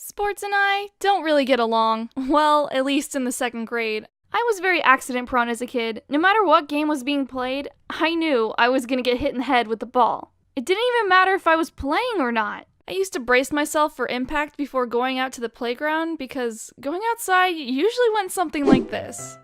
Sports and I don't really get along. Well, at least in the second grade. I was very accident prone as a kid. No matter what game was being played, I knew I was gonna get hit in the head with the ball. It didn't even matter if I was playing or not. I used to brace myself for impact before going out to the playground because going outside usually went something like this.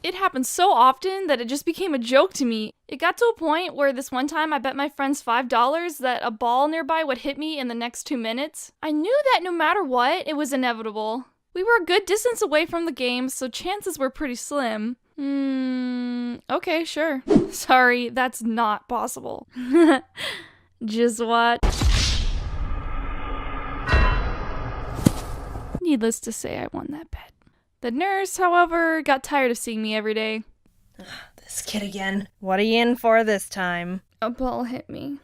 It happened so often that it just became a joke to me. It got to a point where this one time I bet my friends $5 that a ball nearby would hit me in the next 2 minutes. I knew that no matter what, it was inevitable. We were a good distance away from the game, so chances were pretty slim. Okay, sure. Sorry, that's not possible. Just what? Needless to say, I won that bet. The nurse, however, got tired of seeing me every day. This kid again. What are you in for this time? A ball hit me.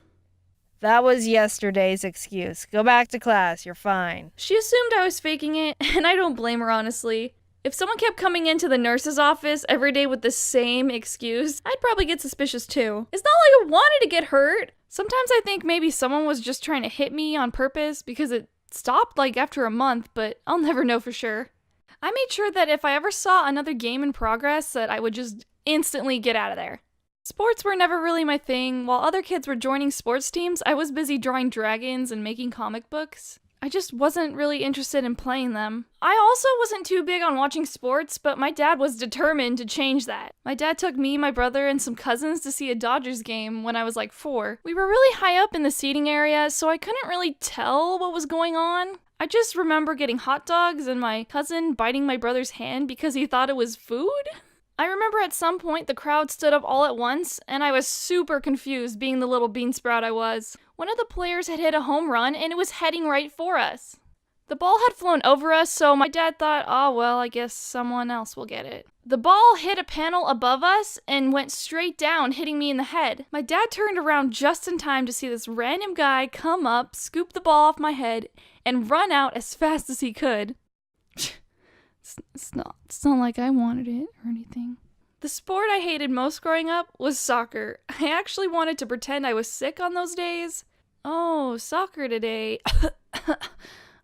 That was yesterday's excuse. Go back to class, you're fine. She assumed I was faking it, and I don't blame her, honestly. If someone kept coming into the nurse's office every day with the same excuse, I'd probably get suspicious too. It's not like I wanted to get hurt. Sometimes I think maybe someone was just trying to hit me on purpose because it stopped like after a month, but I'll never know for sure. I made sure that if I ever saw another game in progress that I would just instantly get out of there. Sports were never really my thing. While other kids were joining sports teams, I was busy drawing dragons and making comic books. I just wasn't really interested in playing them. I also wasn't too big on watching sports, but my dad was determined to change that. My dad took me, my brother, and some cousins to see a Dodgers game when I was like 4. We were really high up in the seating area, so I couldn't really tell what was going on. I just remember getting hot dogs and my cousin biting my brother's hand because he thought it was food. I remember at some point the crowd stood up all at once, and I was super confused being the little beansprout I was. One of the players had hit a home run, and it was heading right for us. The ball had flown over us, so my dad thought, oh well, I guess someone else will get it. The ball hit a panel above us and went straight down, hitting me in the head. My dad turned around just in time to see this random guy come up, scoop the ball off my head, and run out as fast as he could. It's not like I wanted it or anything. The sport I hated most growing up was soccer. I actually wanted to pretend I was sick on those days. Oh, soccer today.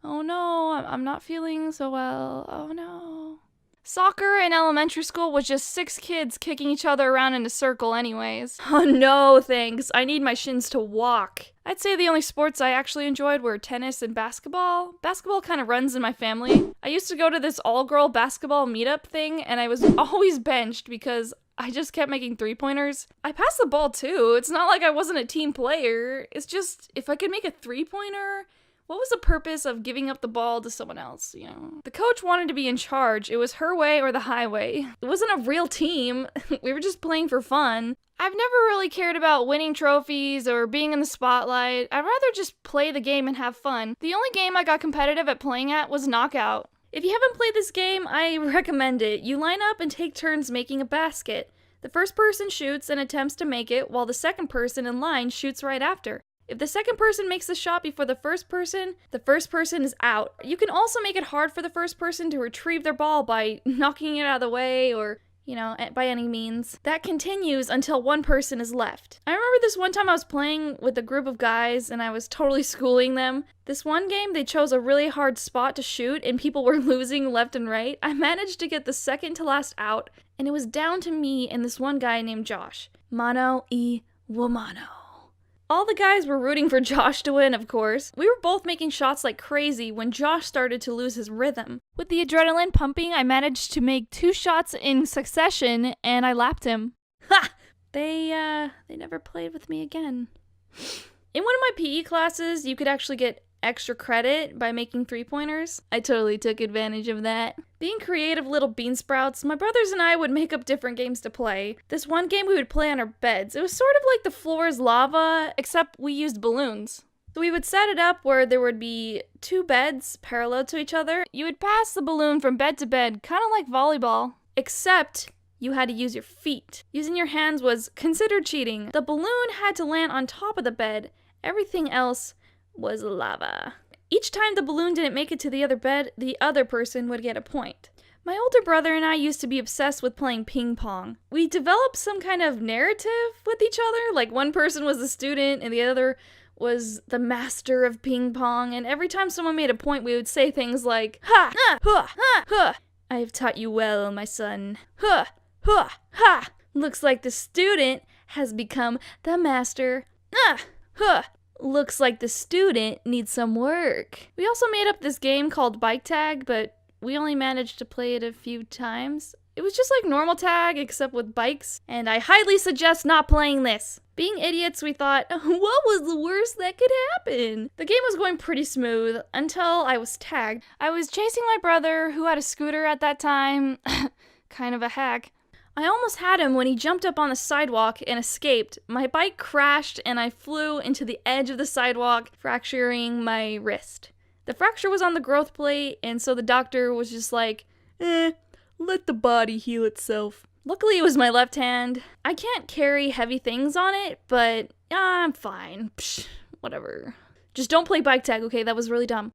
Oh no, I'm not feeling so well. Oh no. Soccer in elementary school was just 6 kids kicking each other around in a circle anyways. Oh no, thanks. I need my shins to walk. I'd say the only sports I actually enjoyed were tennis and basketball. Basketball kind of runs in my family. I used to go to this all-girl basketball meetup thing, and I was always benched because I just kept making 3-pointers. I passed the ball too. It's not like I wasn't a team player. It's just, if I could make a 3-pointer, what was the purpose of giving up the ball to someone else, you know? The coach wanted to be in charge. It was her way or the highway. It wasn't a real team. We were just playing for fun. I've never really cared about winning trophies or being in the spotlight. I'd rather just play the game and have fun. The only game I got competitive at playing at was Knockout. If you haven't played this game, I recommend it. You line up and take turns making a basket. The first person shoots and attempts to make it, while the second person in line shoots right after. If the second person makes the shot before the first person is out. You can also make it hard for the first person to retrieve their ball by knocking it out of the way or, you know, by any means. That continues until one person is left. I remember this one time I was playing with a group of guys and I was totally schooling them. This one game, they chose a really hard spot to shoot and people were losing left and right. I managed to get the second to last out and it was down to me and this one guy named Josh. Mano y womano. All the guys were rooting for Josh to win, of course. We were both making shots like crazy when Josh started to lose his rhythm. With the adrenaline pumping, I managed to make 2 shots in succession, and I lapped him. Ha! They never played with me again. In one of my PE classes, you could actually get extra credit by making 3-pointers. I totally took advantage of that. Being creative little beansprouts, my brothers and I would make up different games to play. This one game we would play on our beds. It was sort of like the floor is lava, except we used balloons. So we would set it up where there would be 2 beds parallel to each other. You would pass the balloon from bed to bed, kind of like volleyball, except you had to use your feet. Using your hands was considered cheating. The balloon had to land on top of the bed. Everything else was lava. Each time the balloon didn't make it to the other bed, the other person would get a point. My older brother and I used to be obsessed with playing ping pong. We developed some kind of narrative with each other, like one person was the student and the other was the master of ping pong, and every time someone made a point, we would say things like, ha, ah, huh, ha, huh. I have taught you well, my son. Huh, huh, ha. Looks like the student has become the master. Ah, huh. Looks like the student needs some work. We also made up this game called Bike Tag, but we only managed to play it a few times. It was just like normal tag, except with bikes, and I highly suggest not playing this. Being idiots, we thought, what was the worst that could happen? The game was going pretty smooth until I was tagged. I was chasing my brother, who had a scooter at that time. Kind of a hack. I almost had him when he jumped up on the sidewalk and escaped. My bike crashed and I flew into the edge of the sidewalk, fracturing my wrist. The fracture was on the growth plate, and so the doctor was just like, let the body heal itself. Luckily, it was my left hand. I can't carry heavy things on it, but I'm fine. Psh, whatever. Just don't play bike tag, okay? That was really dumb.